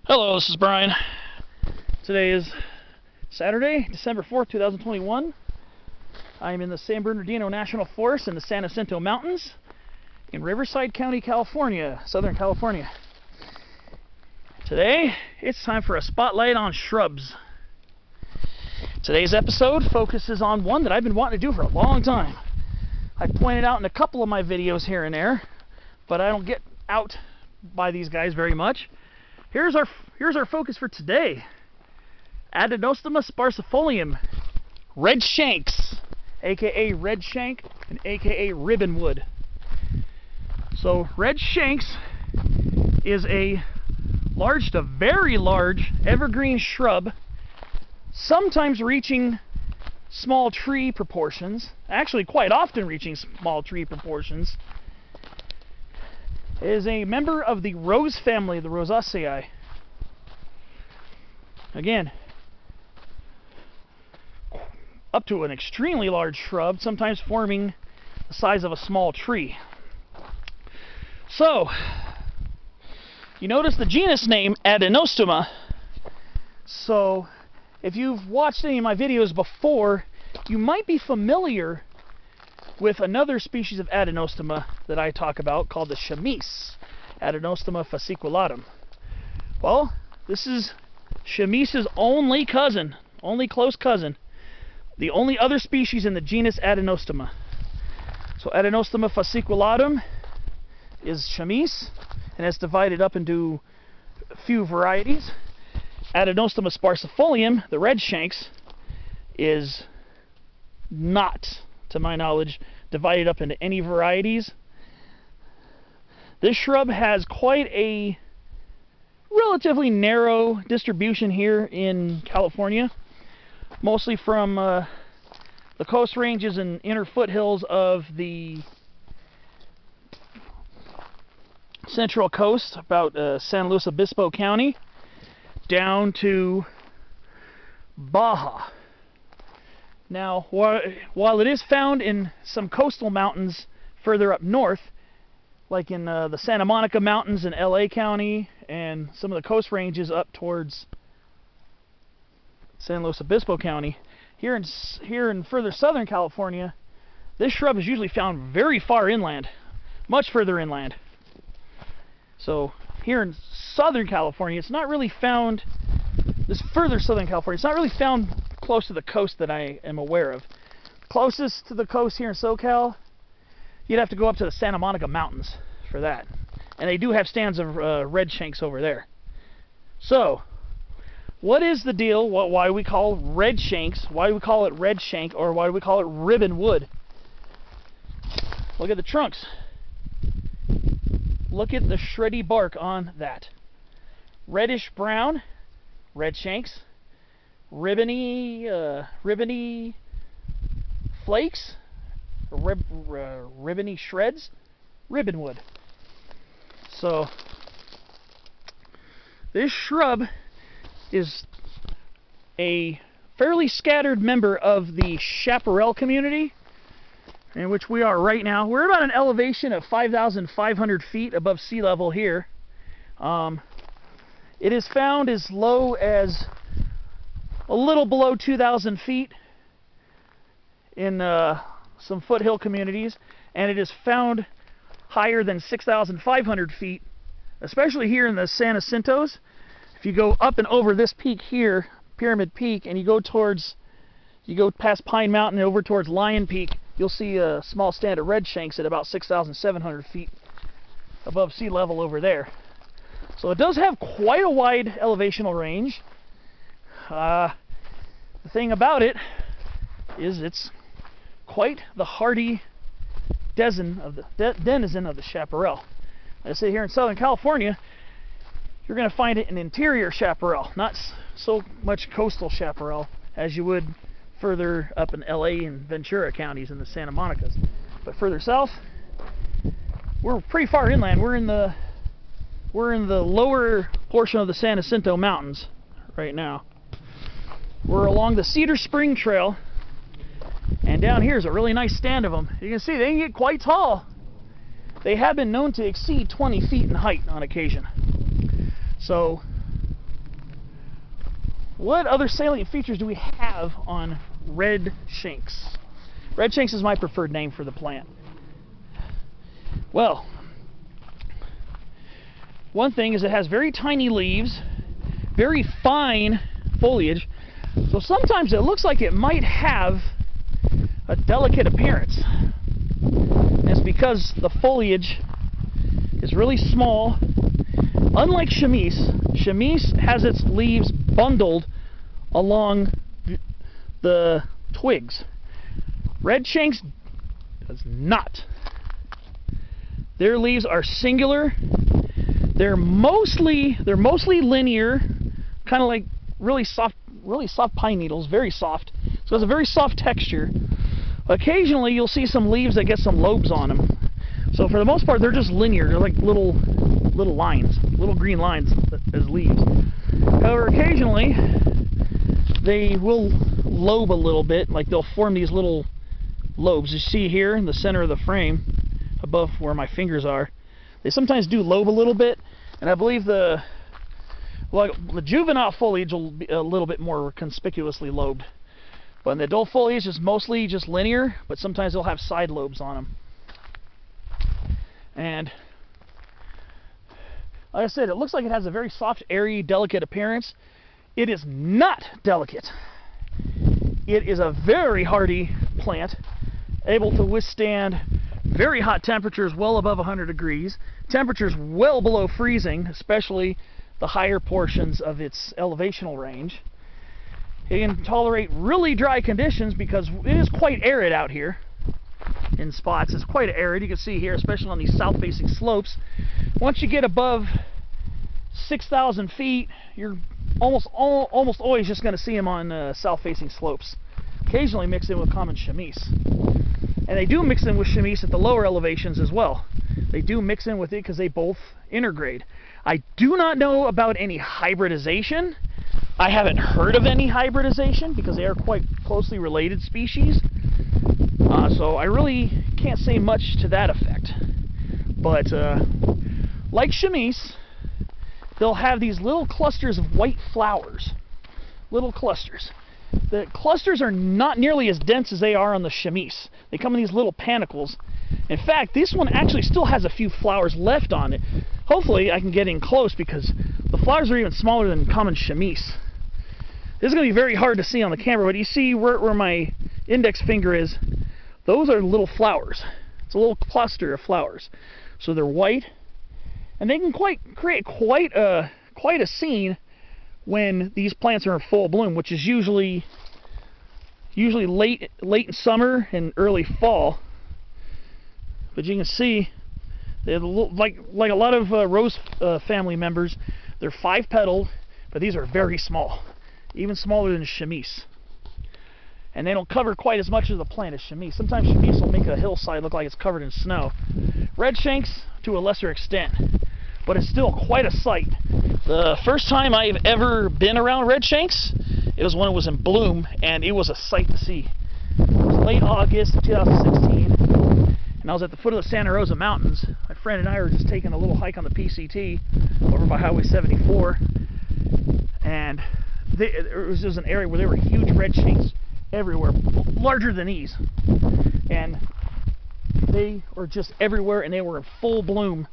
Hello, this is Brian. Today is Saturday, December 4th, 2021. I'm in the San Bernardino National Forest in the San Jacinto Mountains in Riverside County, California, Southern California. Today, it's time for a spotlight on shrubs. Today's episode focuses on one that I've been wanting to do for a long time. I've pointed out in a couple of my videos here and there, but I don't get out by these guys very much. Here's our focus for today. Adenostoma sparsifolium, Red Shanks, aka Red Shank and aka Ribbonwood. So Red Shanks is a large to very large evergreen shrub, sometimes reaching small tree proportions, actually quite often reaching small tree proportions. It is a member of the rose family, the Rosaceae. Again, up to an extremely large shrub, sometimes forming the size of a small tree. So, you notice the genus name Adenostoma. So, if you've watched any of my videos before, you might be familiar with another species of Adenostoma that I talk about called the Chamise, Adenostoma fasciculatum. Well, this is Chamise's only cousin, only close cousin, the only other species in the genus Adenostoma. So Adenostoma fasciculatum is Chamise, and it's divided up into a few varieties. Adenostoma sparsifolium, the Red Shanks, is not, to my knowledge, divided up into any varieties. This shrub has quite a relatively narrow distribution here in California, mostly from the coast ranges and inner foothills of the central coast, about San Lius Obispo County, down to Baja. Now, while it is found in some coastal mountains further up north, like in the Santa Monica Mountains in LA County and some of the coast ranges up towards San Luis Obispo County, here in further Southern California, this shrub is usually found very far inland, much further inland. So here in Southern California, it's not really found, this further Southern California, it's not really found close to the coast that I am aware of. Closest to the coast here in SoCal, you'd have to go up to the Santa Monica Mountains for that. And they do have stands of Red Shanks over there. So, what is the deal? Why we call Red Shanks? Why do we call it Red Shank, or why do we call it Ribbonwood? Look at the trunks. Look at the shreddy bark on that. Reddish brown, Red Shanks. Ribbony flakes, ribbony shreds, Ribbonwood. So this shrub is a fairly scattered member of the chaparral community, in which we are right now. We're about an elevation of 5,500 feet above sea level here. It is found as low as a little below 2,000 feet in some foothill communities, and it is found higher than 6,500 feet, especially here in the San Jacintos. If you go up and over this peak here, Pyramid Peak, and you go past Pine Mountain and over towards Lion Peak, you'll see a small stand of Red Shanks at about 6,700 feet above sea level over there. So it does have quite a wide elevational range. The thing about it is it's quite the hardy denizen of the chaparral. Like I say, here in Southern California, you're going to find it in interior chaparral, not so much coastal chaparral as you would further up in LA and Ventura counties in the Santa Monicas. But further south, we're pretty far inland. We're in the lower portion of the San Jacinto Mountains right now. We're along the Cedar Spring Trail, and down here is a really nice stand of them. You can see they can get quite tall. They have been known to exceed 20 feet in height on occasion. So what other salient features do we have on Red Shanks? Red Shanks is my preferred name for the plant. Well, one thing is it has very tiny leaves, very fine foliage, so sometimes it looks like it might have a delicate appearance. And it's because the foliage is really small. Unlike Chamise, Chamise has its leaves bundled along the twigs. Red Shanks does not. Their leaves are singular. They're mostly linear, kind of like really soft pine needles, very soft. So it's a very soft texture. Occasionally you'll see some leaves that get some lobes on them. So for the most part they're just linear. They're like little lines, little green lines as leaves. However, occasionally they will lobe a little bit, like they'll form these little lobes. You see here in the center of the frame, above where my fingers are, they sometimes do lobe a little bit, and I believe the juvenile foliage will be a little bit more conspicuously lobed. But in the adult foliage is mostly just linear, but sometimes they'll have side lobes on them. And like I said, it looks like it has a very soft, airy, delicate appearance. It is not delicate. It is a very hardy plant, able to withstand very hot temperatures well above 100 degrees, temperatures well below freezing, especially the higher portions of its elevational range. It can tolerate really dry conditions because it is quite arid out here in spots. It's quite arid. You can see here, especially on these south-facing slopes. Once you get above 6,000 feet, you're almost always just going to see them on south-facing slopes. Occasionally mixed in with common Chamise. And they do mix in with Chamise at the lower elevations as well. They do mix in with it because they both intergrade. I do not know about any hybridization. I haven't heard of any hybridization because they are quite closely related species. So I really can't say much to that effect. But like Chamise, they'll have these little clusters of white flowers. Little clusters. The clusters are not nearly as dense as they are on the Chamise. They come in these little panicles. In fact, this one actually still has a few flowers left on it. Hopefully I can get in close because the flowers are even smaller than common Chamise. This is going to be very hard to see on the camera, but you see where my index finger is? Those are little flowers. It's a little cluster of flowers. So they're white, and they can create quite a scene when these plants are in full bloom, which is usually late in summer and early fall. But you can see they're like a lot of rose family members. They're 5-petaled, but these are very small, even smaller than Chamise. And they don't cover quite as much of the plant as Chamise. Sometimes Chamise will make a hillside look like it's covered in snow. Red Shanks to a lesser extent, but it's still quite a sight. The first time I've ever been around Red Shanks, it was when it was in bloom, and it was a sight to see. It was late August of 2016, and I was at the foot of the Santa Rosa Mountains. My friend and I were just taking a little hike on the PCT over by Highway 74, and it was just an area where there were huge Red Shanks everywhere, larger than these, and they were just everywhere, and they were in full bloom.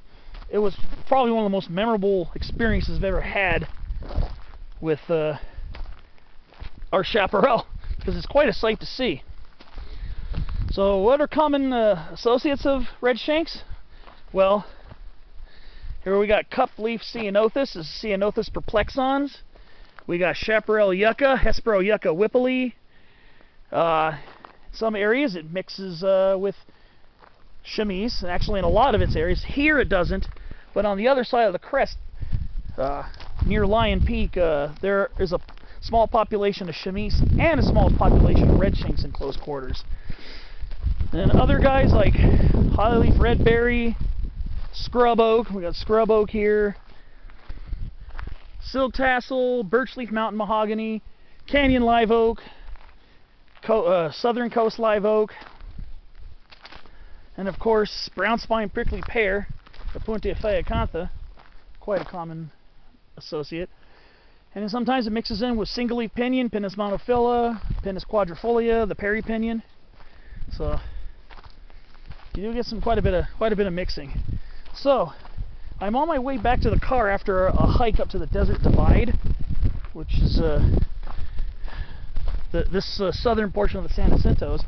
It was probably one of the most memorable experiences I've ever had with our chaparral, because it's quite a sight to see. So what are common associates of Red Shanks? Well, here we got cup leaf ceanothus, this is Ceanothus perplexans. We got chaparral yucca, Hespero yucca whippley. Some areas it mixes with Chamise, and actually in a lot of its areas. Here it doesn't, but on the other side of the crest, near Lion Peak, there is a small population of Chamise and a small population of Red Shanks in close quarters. And other guys like hollyleaf redberry, scrub oak, we got scrub oak here, silk tassel, birchleaf mountain mahogany, canyon live oak, southern coast live oak, and of course brown spine prickly pear, the Puntia phaeacantha, quite a common associate. And then sometimes it mixes in with single-leaf pinion, Pinus monophylla, Pinus quadrifolia, the Perry pinion. So you do get quite a bit of mixing. So I'm on my way back to the car after a hike up to the Desert Divide, which is this southern portion of the San Jacintos.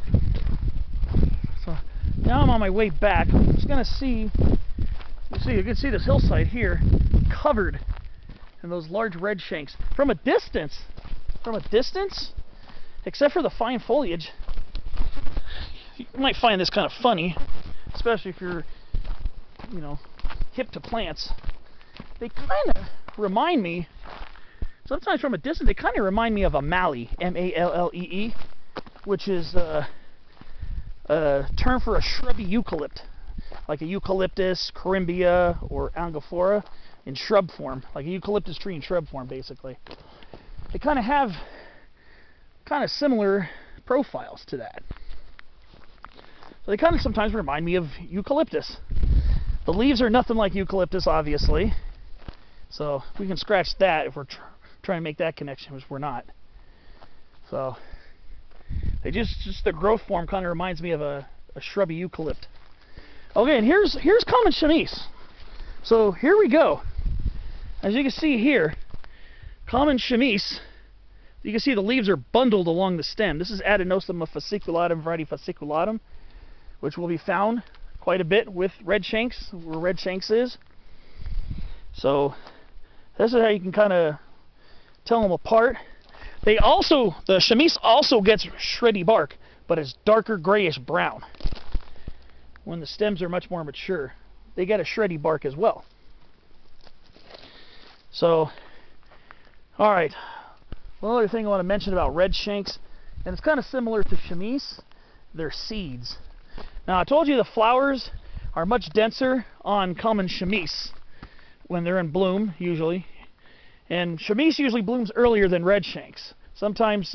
So now I'm on my way back. I'm just gonna see. You can see this hillside here, covered in those large red shanks. From a distance, except for the fine foliage, you might find this kind of funny, especially if you're, you know, hip to plants. They kind of remind me, sometimes from a distance, they kind of remind me of a mallee, M-A-L-L-E-E, which is a term for a shrubby eucalypt, like a eucalyptus, corymbia, or angophora in shrub form, like a eucalyptus tree in shrub form, basically. They kind of have similar profiles to that. So they kind of sometimes remind me of eucalyptus. The leaves are nothing like eucalyptus, obviously, so we can scratch that if we're trying to make that connection, which we're not. So they just the growth form kind of reminds me of a shrubby eucalypt. Okay, and here's common chamise. So here we go. As you can see here, common chamise. You can see the leaves are bundled along the stem. This is Adenostoma fasciculatum, variety fasciculatum, which will be found quite a bit with red shanks, where red shanks is. So this is how you can kind of tell them apart. The chamise also gets shreddy bark, but it's darker grayish brown. When the stems are much more mature, they get a shreddy bark as well. So, all right. One other thing I want to mention about red shanks, and it's kind of similar to chamise, they're seeds. Now, I told you the flowers are much denser on common chamise when they're in bloom, usually. And chamise usually blooms earlier than red shanks. Sometimes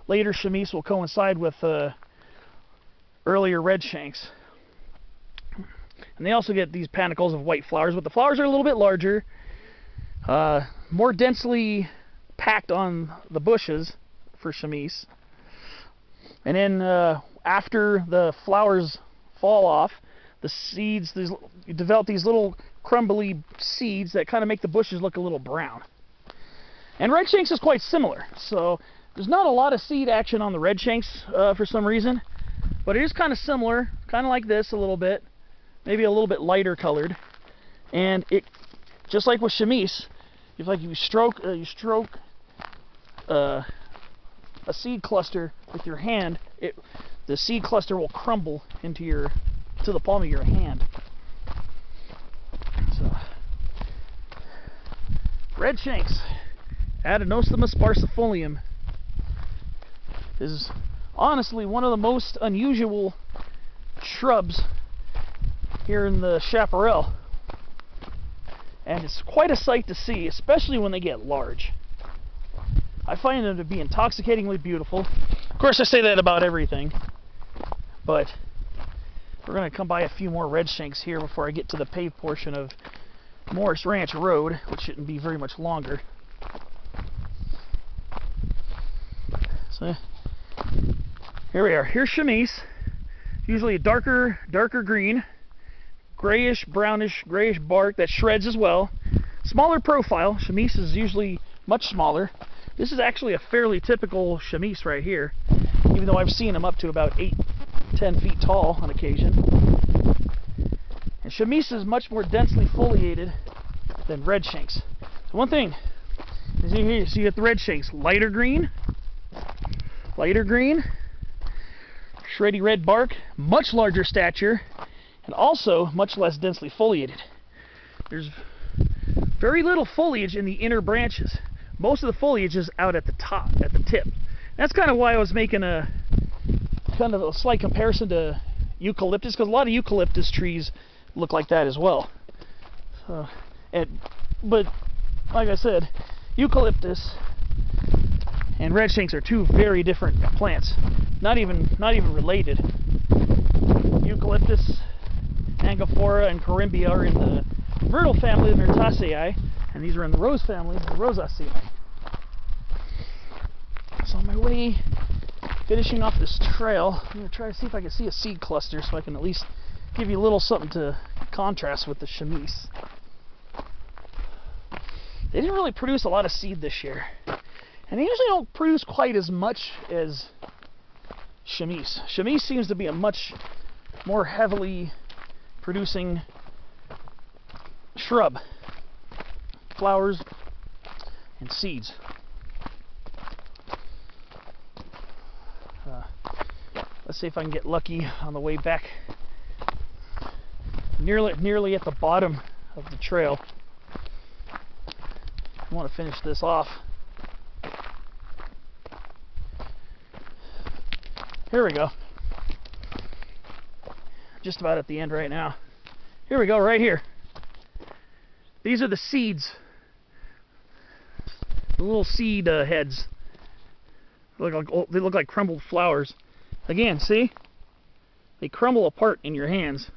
later chamise will coincide with earlier red shanks. And they also get these panicles of white flowers, but the flowers are a little bit larger, more densely packed on the bushes for chamise. And then after the flowers fall off, the seeds, you develop these little crumbly seeds that kind of make the bushes look a little brown. And red shanks is quite similar. So there's not a lot of seed action on the red shanks for some reason, but it is kind of similar, kind of like this a little bit, maybe a little bit lighter colored. And it, just like with chamise, if like you stroke a seed cluster with your hand, the seed cluster will crumble to the palm of your hand. So, red shanks, Adenostoma sparsifolium, is honestly one of the most unusual shrubs here in the chaparral, and it's quite a sight to see, especially when they get large. I find them to be intoxicatingly beautiful. Of course, I say that about everything, but we're going to come by a few more red shanks here before I get to the paved portion of Morris Ranch Road, which shouldn't be very much longer. So here we are. Here's chamise, usually a darker green, grayish, brownish, grayish bark that shreds as well. Smaller profile. Chamise is usually much smaller. This is actually a fairly typical chamise right here, even though I've seen them up to about 8-10 feet tall on occasion. And chamise is much more densely foliated than red shanks. So one thing is you get the red shanks, lighter green, shreddy red bark, much larger stature, and also much less densely foliated. There's very little foliage in the inner branches. Most of the foliage is out at the top, at the tip. That's kind of why I was making a slight comparison to eucalyptus, because a lot of eucalyptus trees look like that as well. But like I said, eucalyptus and red shanks are two very different plants, not even related. Eucalyptus, angophora, and corymbia are in the myrtle family, the Rosaceae, and these are in the rose family, the Rosaceae. So on my way, finishing off this trail, I'm going to try to see if I can see a seed cluster so I can at least give you a little something to contrast with the chamise. They didn't really produce a lot of seed this year. And they usually don't produce quite as much as chamise. Chamise seems to be a much more heavily producing shrub. Flowers and seeds. Let's see if I can get lucky on the way back. Nearly at the bottom of the trail. I want to finish this off. Here we go. Just about at the end right now. Here we go, right here. These are the seeds. The little seed heads. They look like crumbled flowers. Again, see? They crumble apart in your hands.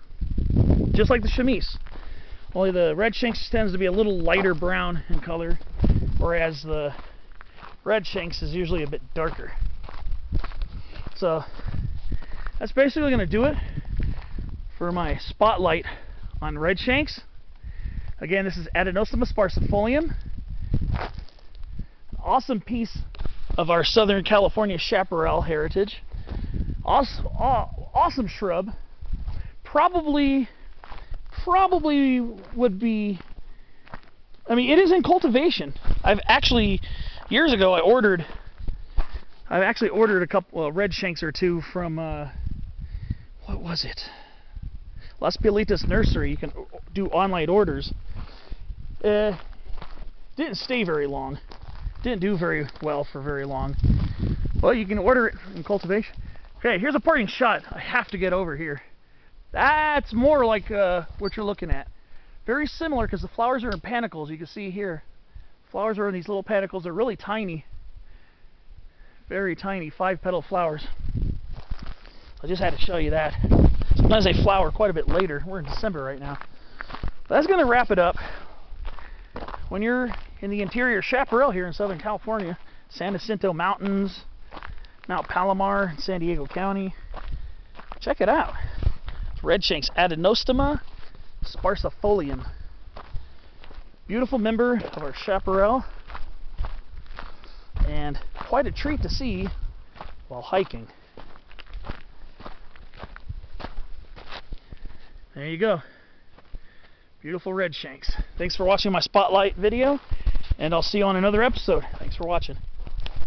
Just like the chamise. Only the red shanks tends to be a little lighter brown in color, whereas the red shanks is usually a bit darker. So that's basically going to do it for my spotlight on red shanks. Again, this is Adenostoma sparsifolium. An awesome piece of our Southern California chaparral heritage. Awesome shrub. Probably would be, I mean, it is in cultivation. I've actually, years ago, I actually ordered a couple red shanks or two from, what was it? Las Pielitas Nursery. You can do online orders. Didn't stay very long. Didn't do very well for very long. Well, you can order it in cultivation. Okay, here's a parting shot. I have to get over here. That's more like what you're looking at. Very similar because the flowers are in panicles. You can see here. Flowers are in these little panicles. They're really tiny. Very tiny 5-petal flowers. I just had to show you that. Sometimes they flower quite a bit later. We're in December right now. But that's going to wrap it up. When you're in the interior chaparral here in Southern California, San Jacinto Mountains, Mount Palomar, San Diego County, check it out. It's Red Shank's Adenostoma sparsifolium. Beautiful member of our chaparral, and quite a treat to see while hiking. There you go. Beautiful red shanks. Thanks for watching my spotlight video, and I'll see you on another episode. Thanks for watching.